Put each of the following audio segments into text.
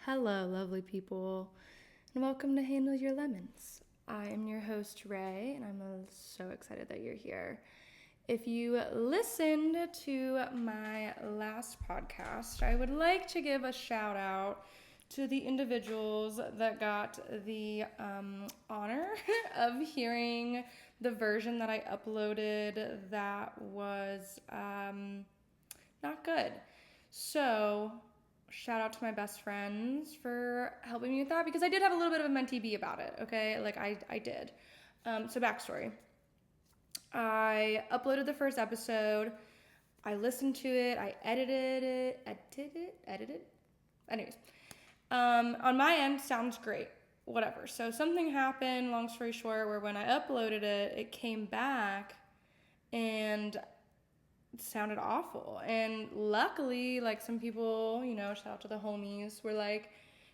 Hello, lovely people, and welcome to Handle Your Lemons. I am your host, Ray, and I'm so excited that you're here. If you listened to my last podcast, I would like to give a shout out to the individuals that got the honor of hearing the version that I uploaded that was not good. So, shout out to my best friends for helping me with that because I did have a little bit of a mentee bee about it, okay? Like, I did. So, backstory. I uploaded the first episode. I listened to it. I edited it. Anyways, on my end, sounds great. Whatever. So something happened, long story short, where when I uploaded it, it came back and it sounded awful. And luckily, like some people, shout out to the homies, were like,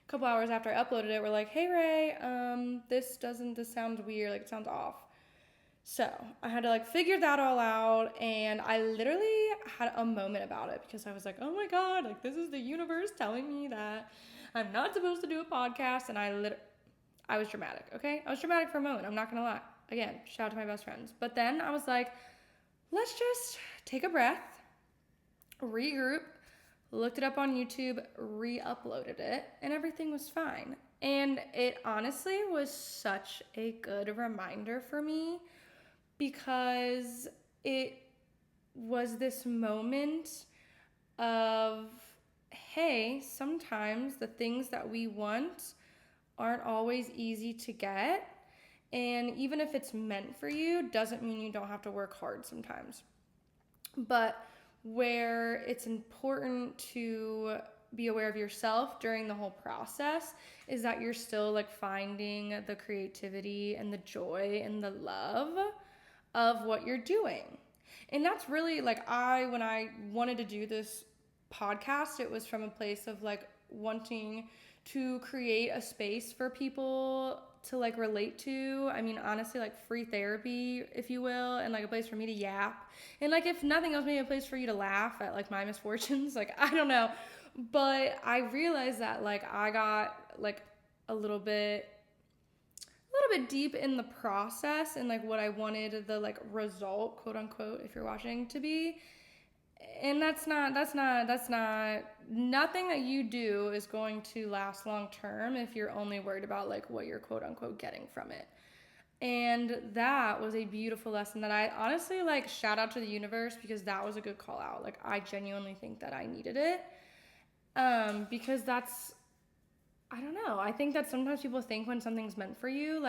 a couple hours after I uploaded it, were like, hey Ray, this sounds weird, like it sounds off. So I had to figure that all out, and I literally had a moment about it because I was like, oh my God, this is the universe telling me that I'm not supposed to do a podcast, and I was dramatic, okay? I was dramatic for a moment, I'm not gonna lie. Again, shout out to my best friends. But then I was like, let's just take a breath, regroup, looked it up on YouTube, re-uploaded it, and everything was fine. And it honestly was such a good reminder for me because it was this moment of, hey, sometimes the things that we want aren't always easy to get. And even if it's meant for you, doesn't mean you don't have to work hard sometimes. But where it's important to be aware of yourself during the whole process is that you're still finding the creativity and the joy and the love of what you're doing. And that's really when I wanted to do this podcast, it was from a place of wanting to create a space for people to relate to. I mean, honestly, free therapy, if you will, and a place for me to yap. And if nothing else, maybe a place for you to laugh at my misfortunes. I don't know. But I realized that I got a little bit deep in the process and what I wanted the result, quote unquote, if you're watching, to be. And that's not nothing that you do is going to last long term if you're only worried about what you're quote unquote getting from it. And that was a beautiful lesson that I honestly shout out to the universe because that was a good call out. I genuinely think that I needed it. Because I don't know. I think that sometimes people think when something's meant for you,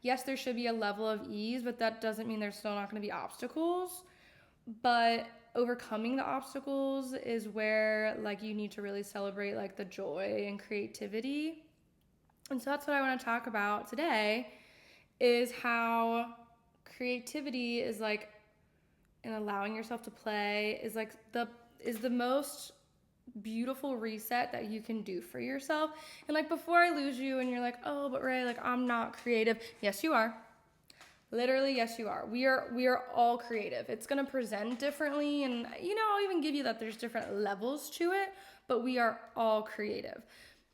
yes, there should be a level of ease, but that doesn't mean there's still not going to be obstacles. But overcoming the obstacles is where you need to really celebrate the joy and creativity. And so that's what I want to talk about today is how creativity is and allowing yourself to play is the most beautiful reset that you can do for yourself. And before I lose you and you're like, oh, but Ray, I'm not creative. Yes, you are. Literally, yes, you are. We are all creative. It's going to present differently. And, I'll even give you that there's different levels to it, but we are all creative.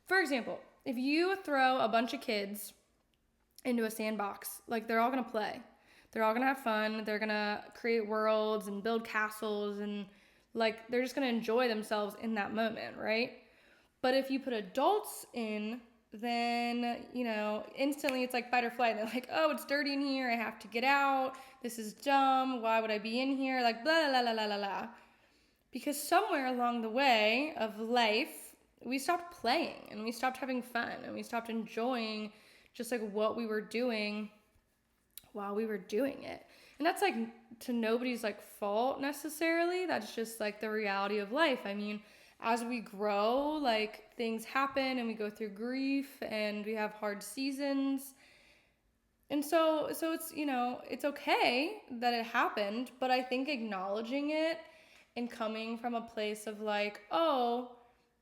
For example, if you throw a bunch of kids into a sandbox, they're all going to play. They're all going to have fun. They're going to create worlds and build castles and they're just going to enjoy themselves in that moment, right? But if you put adults in, then, instantly it's fight or flight. And they're oh, it's dirty in here. I have to get out. This is dumb. Why would I be in here? Blah, blah, blah, blah, blah, blah. Because somewhere along the way of life, we stopped playing and we stopped having fun and we stopped enjoying just what we were doing while we were doing it. And that's to nobody's fault necessarily. That's just the reality of life. I mean, as we grow, things happen and we go through grief and we have hard seasons. And so it's, it's okay that it happened, but I think acknowledging it and coming from a place of oh,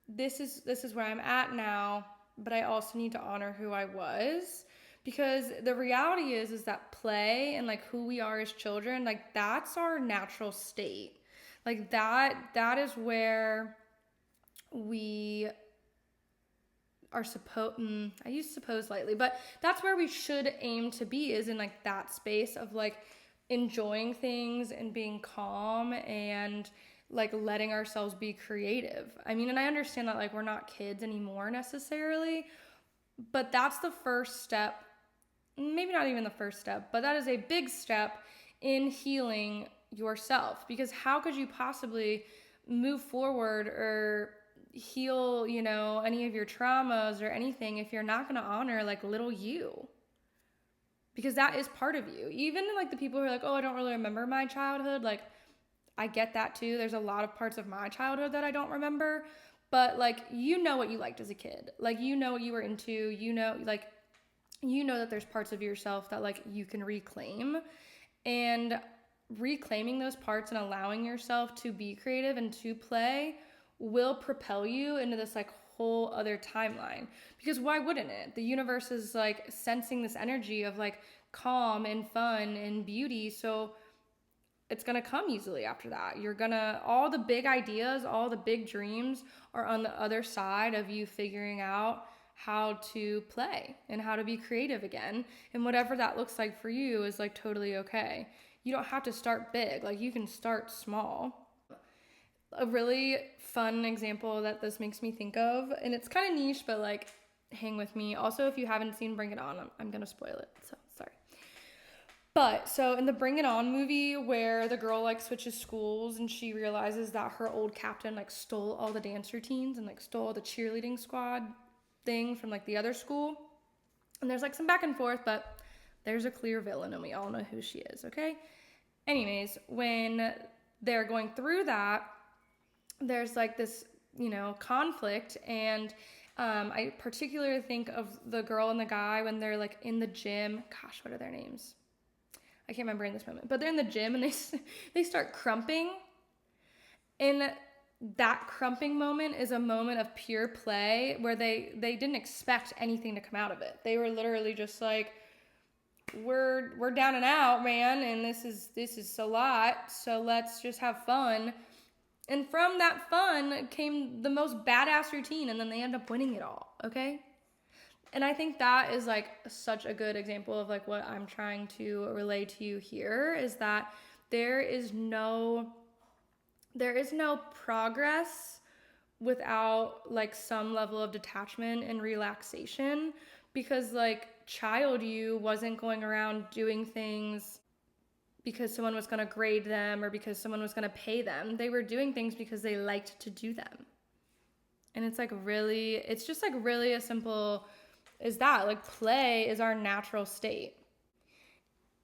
this is where I'm at now, but I also need to honor who I was. Because the reality is that play and who we are as children, that's our natural state. That is where we are I use suppose lightly, but that's where we should aim to be, is in like that space of like enjoying things and being calm and like letting ourselves be creative. I mean, and I understand that like we're not kids anymore necessarily, but that's the first step, maybe not even the first step, but that is a big step in healing yourself, because how could you possibly move forward or heal, you know, any of your traumas or anything if you're not going to honor like little you? Because that is part of you. Even like the people who are like, oh, I don't really remember my childhood, like I get that too. There's a lot of parts of my childhood that I don't remember, but like, you know what you liked as a kid, like, you know what you were into, you know, like, you know that there's parts of yourself that like you can reclaim, and reclaiming those parts and allowing yourself to be creative and to play will propel you into this like whole other timeline. Because why wouldn't it? The universe is like sensing this energy of like calm and fun and beauty, so it's gonna come easily after that. You're gonna, all the big ideas, all the big dreams are on the other side of you figuring out how to play and how to be creative again. And whatever that looks like for you is like totally okay. You don't have to start big, like you can start small. A really fun example that this makes me think of, and it's kind of niche, but like hang with me. Also, if you haven't seen Bring It On, I'm gonna spoil it, so sorry. But so in the Bring It On movie, where the girl like switches schools and she realizes that her old captain like stole all the dance routines and like stole the cheerleading squad thing from like the other school. And there's like some back and forth, but there's a clear villain and we all know who she is, okay? Anyways, when they're going through that, there's like this, you know, conflict, and I particularly think of the girl and the guy when they're like in the gym. Gosh, what are their names? I can't remember in this moment, but they're in the gym and they start crumping, and that crumping moment is a moment of pure play where they didn't expect anything to come out of it. They were literally just like, we're down and out, man, and this is a lot, so let's just have fun. And from that fun came the most badass routine, and then they end up winning it all, okay? And I think that is like such a good example of like what I'm trying to relay to you here, is that there is no progress without like some level of detachment and relaxation, because like child you wasn't going around doing things because someone was going to grade them or because someone was going to pay them. They were doing things because they liked to do them. And it's just like really as simple as that. Like play is our natural state.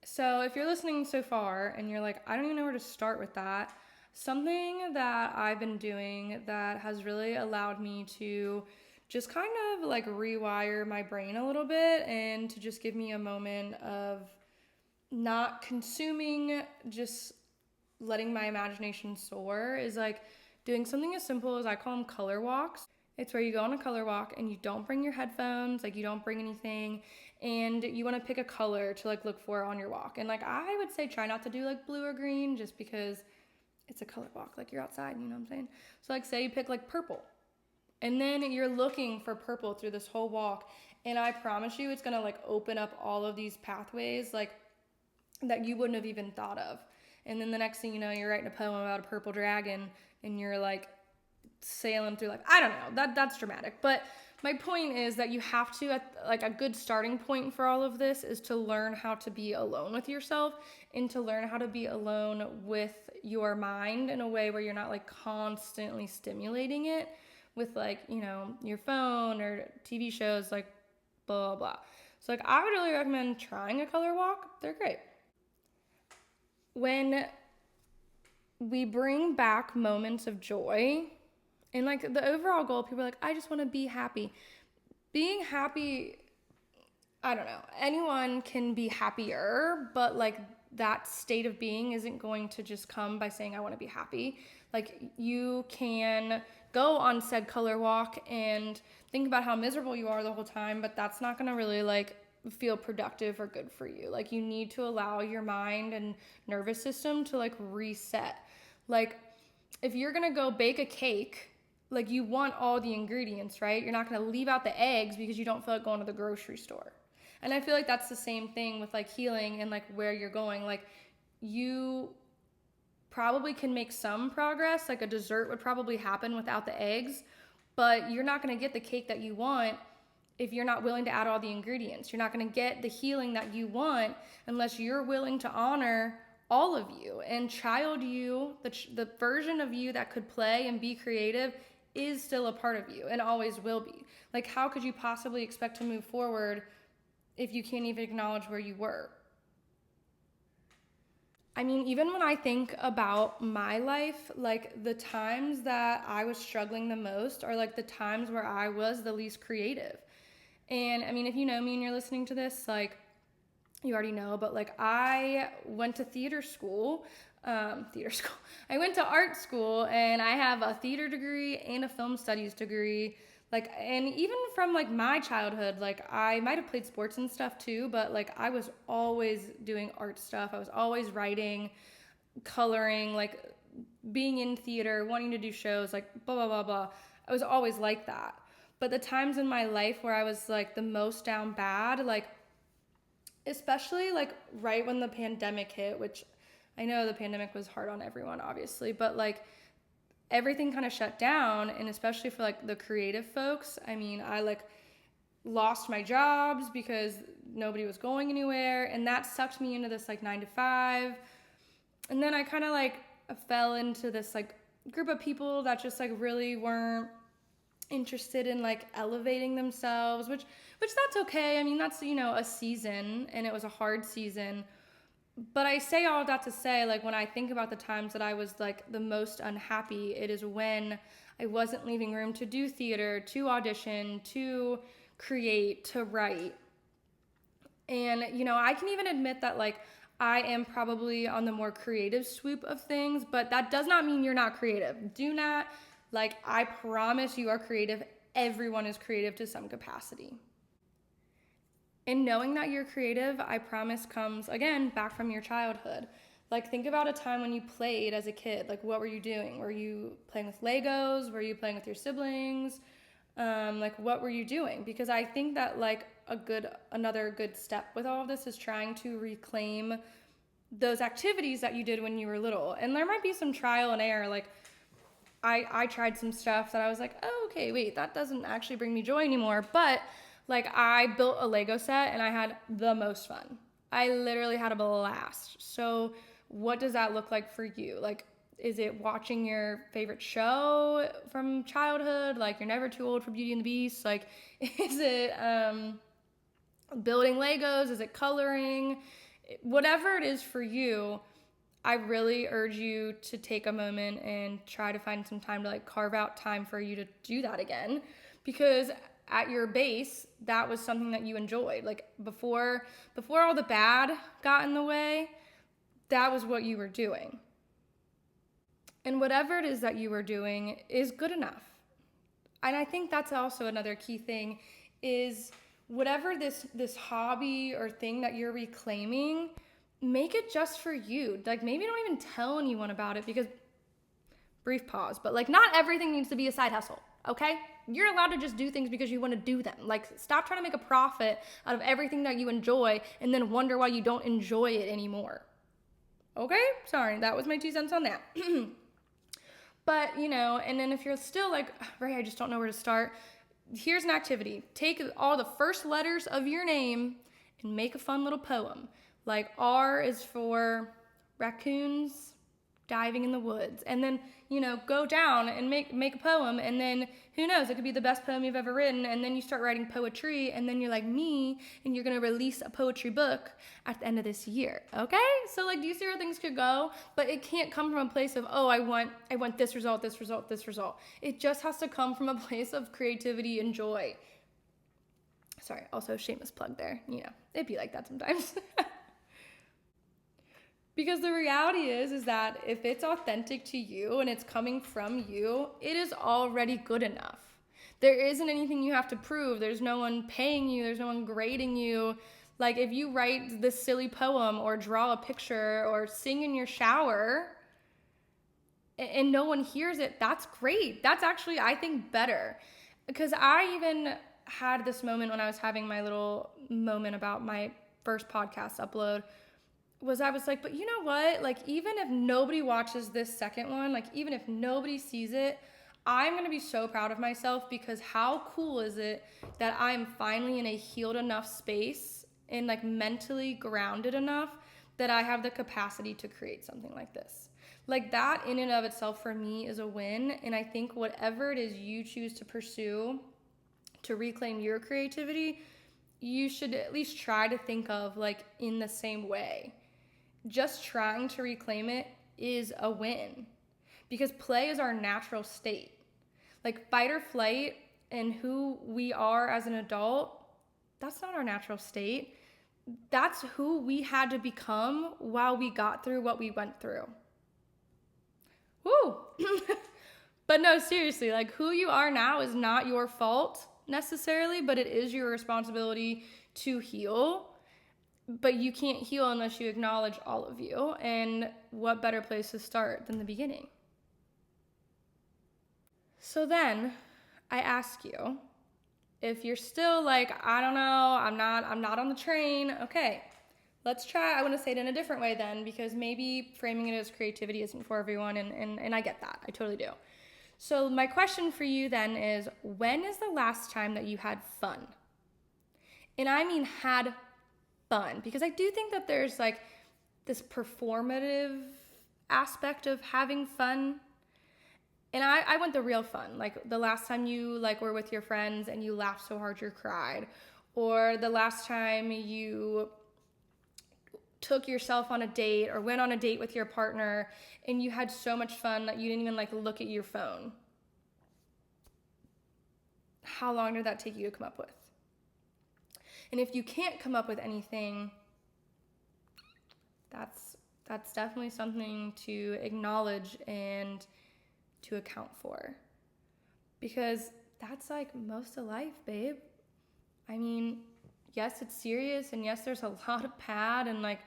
So if you're listening so far and you're like, I don't even know where to start with that, something that I've been doing that has really allowed me to just kind of like rewire my brain a little bit and to just give me a moment of not consuming, just letting my imagination soar, is like doing something as simple as, I call them color walks. It's where you go on a color walk and you don't bring your headphones, like you don't bring anything, and you want to pick a color to like look for on your walk. And like I would say try not to do like blue or green, just because it's a color walk, like you're outside, you know what I'm saying? So like say you pick like purple, and then you're looking for purple through this whole walk, and I promise you it's gonna like open up all of these pathways like that you wouldn't have even thought of. And then the next thing you know, you're writing a poem about a purple dragon and you're like sailing through, like, I don't know, that's dramatic. But my point is that you have to, like a good starting point for all of this is to learn how to be alone with yourself, and to learn how to be alone with your mind in a way where you're not like constantly stimulating it with like, you know, your phone or TV shows, like blah, blah, blah. So like I would really recommend trying a color walk. They're great. When we bring back moments of joy, and like the overall goal, people are like, I just want to be happy. Being happy, I don't know, anyone can be happier, but like that state of being isn't going to just come by saying I want to be happy. Like you can go on said color walk and think about how miserable you are the whole time, but that's not going to really like feel productive or good for you. Like you need to allow your mind and nervous system to like reset. Like if you're gonna go bake a cake, like you want all the ingredients, right? You're not going to leave out the eggs because you don't feel like going to the grocery store. And I feel like that's the same thing with like healing and like where you're going. Like you probably can make some progress, like a dessert would probably happen without the eggs, but you're not going to get the cake that you want if you're not willing to add all the ingredients. You're not going to get the healing that you want unless you're willing to honor all of you. And child you, the version of you that could play and be creative, is still a part of you and always will be. Like, how could you possibly expect to move forward if you can't even acknowledge where you were? I mean, even when I think about my life, like the times that I was struggling the most are like the times where I was the least creative. And I mean, if you know me and you're listening to this, like you already know, but like I went to theater school. I went to art school, and I have a theater degree and a film studies degree. Like, and even from like my childhood, like I might have played sports and stuff too, but like I was always doing art stuff. I was always writing, coloring, like being in theater, wanting to do shows, like blah, blah, blah, blah. I was always like that. But the times in my life where I was like the most down bad, like especially like right when the pandemic hit, which I know the pandemic was hard on everyone, obviously, but like everything kind of shut down. And especially for like the creative folks, I mean, I like lost my jobs because nobody was going anywhere, and that sucked me into this like 9-to-5. And then I kind of like fell into this like group of people that just like really weren't interested in like elevating themselves, which that's okay. I mean, that's, you know, a season, and it was a hard season. But I say all that to say, like, when I think about the times that I was, like, the most unhappy, it is when I wasn't leaving room to do theater, to audition, to create, to write. And, you know, I can even admit that, like, I am probably on the more creative swoop of things, but that does not mean you're not creative. Do not, like, I promise you are creative. Everyone is creative to some capacity. And knowing that you're creative, I promise, comes, again, back from your childhood. Like, think about a time when you played as a kid. Like, what were you doing? Were you playing with Legos? Were you playing with your siblings? Like, what were you doing? Because I think that, like, another good step with all of this is trying to reclaim those activities that you did when you were little. And there might be some trial and error. Like, I tried some stuff that I was like, oh, okay, wait, that doesn't actually bring me joy anymore. But like, I built a Lego set and I had the most fun. I literally had a blast. So what does that look like for you? Like, is it watching your favorite show from childhood? Like, you're never too old for Beauty and the Beast? Like, is it building Legos? Is it coloring? Whatever it is for you, I really urge you to take a moment and try to find some time to like carve out time for you to do that again. Because at your base, that was something that you enjoyed. Like before all the bad got in the way, that was what you were doing. And whatever it is that you were doing is good enough. And I think that's also another key thing is whatever this hobby or thing that you're reclaiming, make it just for you. Like maybe don't even tell anyone about it, because brief pause, but like not everything needs to be a side hustle, okay? You're allowed to just do things because you want to do them. Like stop trying to make a profit out of everything that you enjoy and then wonder why you don't enjoy it anymore. Okay? Sorry, that was my 2 cents on that. But, you know, and then if you're still like, Ray, I just don't know where to start, here's an activity. Take all the first letters of your name and make a fun little poem. Like R is for raccoons diving in the woods. And then, you know, go down and make a poem, and then who knows, it could be the best poem you've ever written, and then you start writing poetry, and then you're like me, and you're going to release a poetry book at the end of this year, okay? So, like, do you see where things could go? But it can't come from a place of, oh, I want this result, this result, this result. It just has to come from a place of creativity and joy. Sorry, also shameless plug there. You know, it'd be like that sometimes. Because the reality is that if it's authentic to you and it's coming from you, it is already good enough. There isn't anything you have to prove. There's no one paying you. There's no one grading you. Like if you write this silly poem or draw a picture or sing in your shower, and no one hears it, that's great. That's actually, I think, better. Because I even had this moment when I was having my little moment about my first podcast upload, was I was like, but you know what? Like, even if nobody watches this second one, like, even if nobody sees it, I'm going to be so proud of myself, because how cool is it that I'm finally in a healed enough space and like mentally grounded enough that I have the capacity to create something like this. Like, that in and of itself for me is a win. And I think whatever it is you choose to pursue to reclaim your creativity, you should at least try to think of like in the same way. Just trying to reclaim it is a win, because play is our natural state. Like, fight or flight and who we are as an adult, that's not our natural state. That's who we had to become while we got through what we went through. Woo! But no, seriously, like, who you are now is not your fault necessarily, but it is your responsibility to heal. But you can't heal unless you acknowledge all of you. And what better place to start than the beginning? So then I ask you, if you're still like, I don't know, I'm not on the train, okay, let's try. I want to say it in a different way then, because maybe framing it as creativity isn't for everyone, and I get that. I totally do. So my question for you then is, when is the last time that you had fun? And I mean had fun, because I do think that there's like this performative aspect of having fun. And I want the real fun, like the last time you like were with your friends and you laughed so hard you cried, or the last time you took yourself on a date or went on a date with your partner and you had so much fun that you didn't even like look at your phone. How long did that take you to come up with? And if you can't come up with anything, that's definitely something to acknowledge and to account for, because that's like most of life, babe. I mean, yes, it's serious, and yes, there's a lot of pad, and like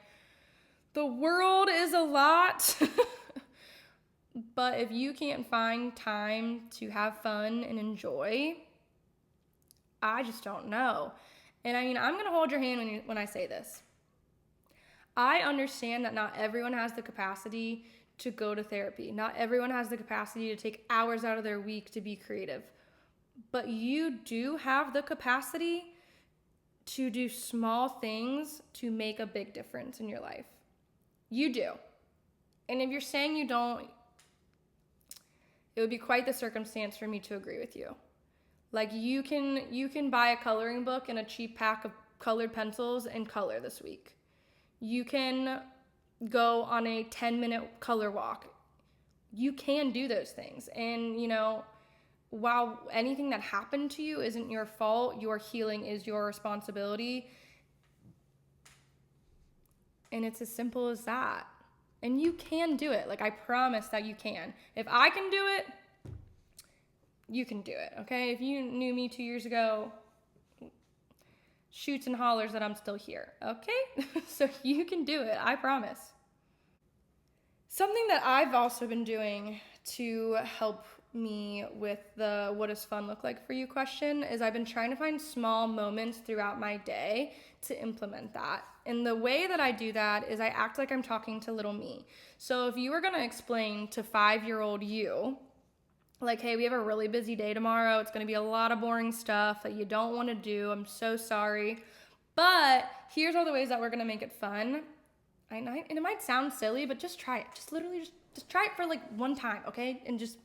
the world is a lot. But if you can't find time to have fun and enjoy, I just don't know. And I mean, I'm gonna hold your hand when I say this. I understand that not everyone has the capacity to go to therapy. Not everyone has the capacity to take hours out of their week to be creative. But you do have the capacity to do small things to make a big difference in your life. You do. And if you're saying you don't, it would be quite the circumstance for me to agree with you. Like, you can buy a coloring book and a cheap pack of colored pencils and color this week. You can go on a 10-minute color walk. You can do those things. And, you know, while anything that happened to you isn't your fault, your healing is your responsibility. And it's as simple as that. And you can do it. Like, I promise that you can. If I can do it, you can do it, okay? If you knew me 2 years ago, shoots and hollers that I'm still here, okay? So you can do it, I promise. Something that I've also been doing to help me with the what does fun look like for you question is I've been trying to find small moments throughout my day to implement that. And the way that I do that is I act like I'm talking to little me. So if you were gonna explain to 5-year-old you, like, hey, we have a really busy day tomorrow. It's going to be a lot of boring stuff that you don't want to do. I'm so sorry. But here's all the ways that we're going to make it fun. And it might sound silly, but just try it. Just literally just try it for like one time, okay? And just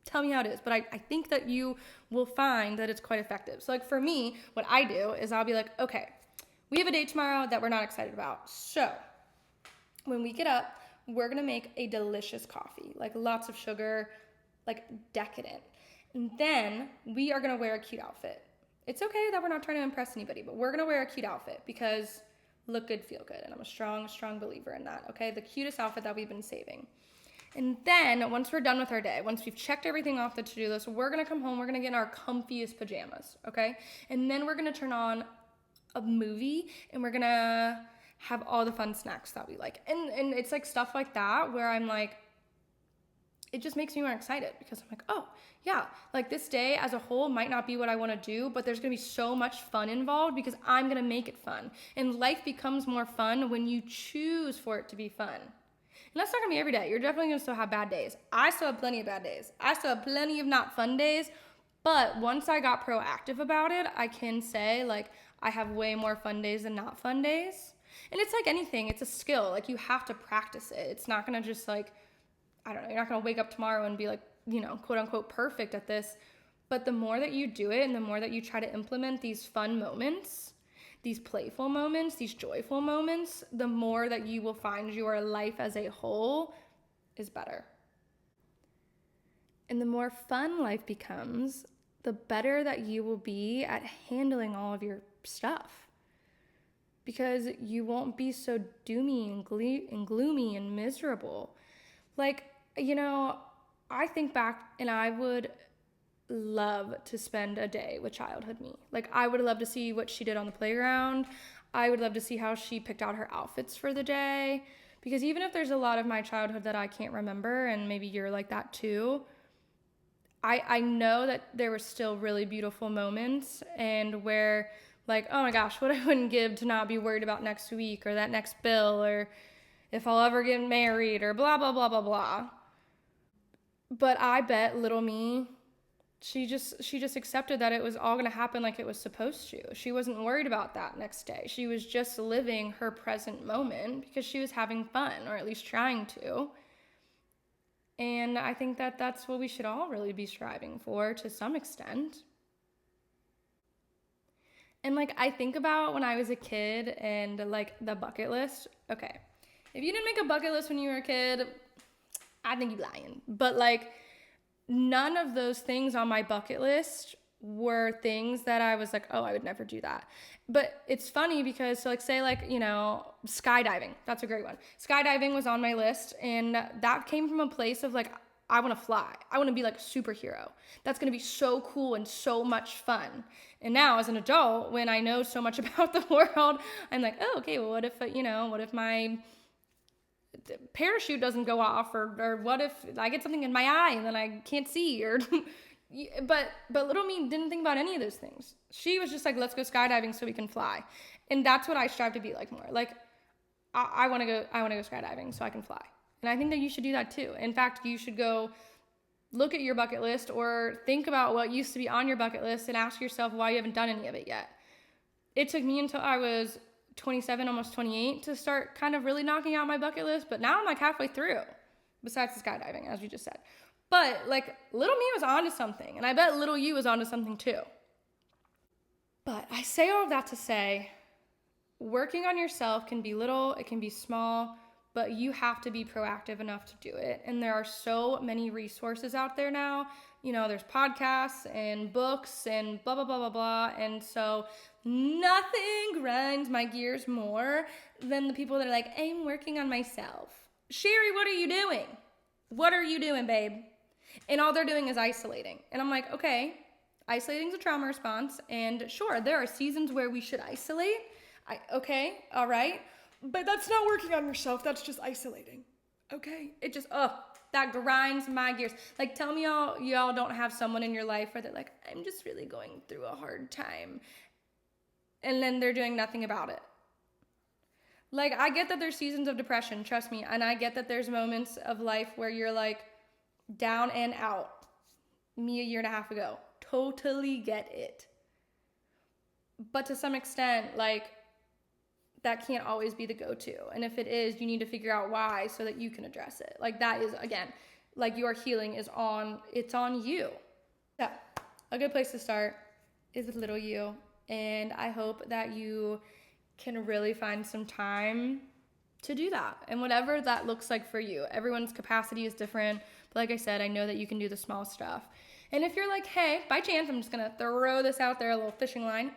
tell me how it is. But I think that you will find that it's quite effective. So like for me, what I do is I'll be like, okay, we have a date tomorrow that we're not excited about. So when we get up, we're going to make a delicious coffee, like lots of sugar, like decadent. And then we are gonna wear a cute outfit. It's okay that we're not trying to impress anybody, but we're gonna wear a cute outfit because look good, feel good. And I'm a strong believer in that, okay? The cutest outfit that we've been saving. And then once we're done with our day, once we've checked everything off the to-do list, we're gonna come home, we're gonna get in our comfiest pajamas, okay? And then we're gonna turn on a movie and we're gonna have all the fun snacks that we like. And it's like stuff like that where I'm like, it just makes me more excited because I'm like, oh yeah, like this day as a whole might not be what I want to do, but there's going to be so much fun involved because I'm going to make it fun. And life becomes more fun when you choose for it to be fun. And that's not going to be every day. You're definitely going to still have bad days. I still have plenty of bad days. I still have plenty of not fun days. But once I got proactive about it, I can say, like, I have way more fun days than not fun days. And it's like anything. It's a skill. Like, you have to practice it. It's not going to just, like, I don't know. You're not going to wake up tomorrow and be, like, you know, quote unquote perfect at this. But the more that you do it and the more that you try to implement these fun moments, these playful moments, these joyful moments, the more that you will find your life as a whole is better. And the more fun life becomes, the better that you will be at handling all of your stuff. Because you won't be so doomy and gloomy and miserable. Like, you know, I think back and I would love to spend a day with childhood me. Like, I would love to see what she did on the playground. I would love to see how she picked out her outfits for the day. Because even if there's a lot of my childhood that I can't remember, and maybe you're like that too, I know that there were still really beautiful moments and where, like, oh my gosh, what I wouldn't give to not be worried about next week or that next bill or if I'll ever get married or blah, blah, blah, blah, blah. But I bet little me, she just accepted that it was all going to happen like it was supposed to. She wasn't worried about that next day. She was just living her present moment because she was having fun, or at least trying to. And I think that that's what we should all really be striving for to some extent. And, like, I think about when I was a kid and, like, the bucket list. Okay, if you didn't make a bucket list when you were a kid, I think you're lying. But, like, none of those things on my bucket list were things that I was like, oh, I would never do that. But it's funny because, so, like, say, like, you know, skydiving. That's a great one. Skydiving was on my list, and that came from a place of, like, I want to fly. I want to be like a superhero. That's going to be so cool and so much fun. And now as an adult, when I know so much about the world, I'm like, oh, okay, well, what if my parachute doesn't go off, or what if I get something in my eye and then I can't see, or but little me didn't think about any of those things. She was just like, let's go skydiving so we can fly. And that's what I strive to be like more. Like, I want to go skydiving so I can fly. And I think that you should do that too. In fact, you should go look at your bucket list or think about what used to be on your bucket list and ask yourself why you haven't done any of it yet. It took me until I was 27, almost 28 to start kind of really knocking out my bucket list. But now I'm like halfway through, besides the skydiving, as you just said. But, like, little me was onto something, and I bet little you was onto something too. But I say all of that to say, working on yourself can be little, it can be small, but you have to be proactive enough to do it. And there are so many resources out there now. You know, there's podcasts and books and blah, blah, blah, blah, blah. And so nothing grinds my gears more than the people that are like, I'm working on myself. Sherry, what are you doing? What are you doing, babe? And all they're doing is isolating. And I'm like, okay, isolating is a trauma response. And sure, there are seasons where we should isolate. Okay, all right. But that's not working on yourself. That's just isolating. Okay? It just, that grinds my gears. Like, tell me y'all don't have someone in your life where they're like, I'm just really going through a hard time. And then they're doing nothing about it. Like, I get that there's seasons of depression, trust me. And I get that there's moments of life where you're like down and out. Me a year and a half ago. Totally get it. But to some extent, like, that can't always be the go-to. And if it is, you need to figure out why so that you can address it. Like, that is, again, like, your healing is on you. So, a good place to start is with little you. And I hope that you can really find some time to do that. And whatever that looks like for you. Everyone's capacity is different. But like I said, I know that you can do the small stuff. And if you're like, hey, by chance, I'm just going to throw this out there, a little fishing line.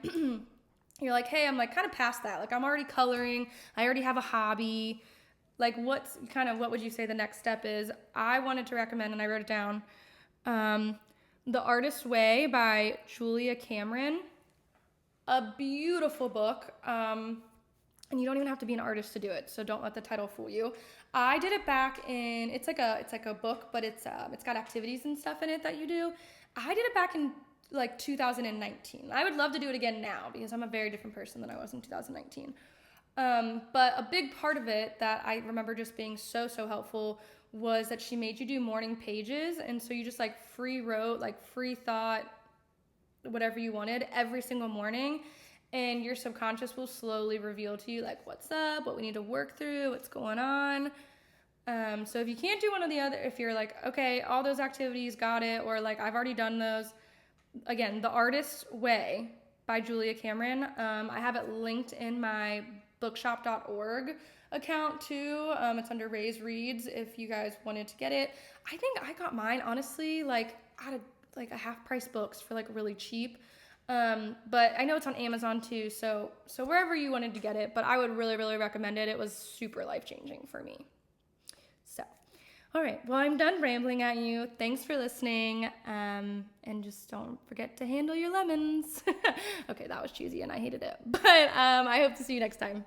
You're like, hey, I'm like kind of past that. Like, I'm already coloring. I already have a hobby. Like, what would you say the next step is? I wanted to recommend, and I wrote it down, The Artist's Way by Julia Cameron. A beautiful book. And you don't even have to be an artist to do it, so don't let the title fool you. I did it back in, it's like a book, but it's got activities and stuff in it that you do. I did it back in like 2019. I would love to do it again now because I'm a very different person than I was in 2019. But a big part of it that I remember just being so helpful was that she made you do morning pages, and so you just like free wrote, like free thought, whatever you wanted every single morning. And your subconscious will slowly reveal to you like what's up, what we need to work through, what's going on. So if you can't do one or the other, if you're like, okay, all those activities, got it, or like I've already done those, again, The Artist's Way by Julia Cameron. I have it linked in my bookshop.org account too. It's under Raise Reads if you guys wanted to get it. I think I got mine honestly like out of like a half price books for like really cheap. But I know it's on Amazon too, so wherever you wanted to get it, but I would really recommend it. It was super life-changing for me. So, all right, well, I'm done rambling at you. Thanks for listening, and just don't forget to handle your lemons. Okay, that was cheesy and I hated it, but I hope to see you next time.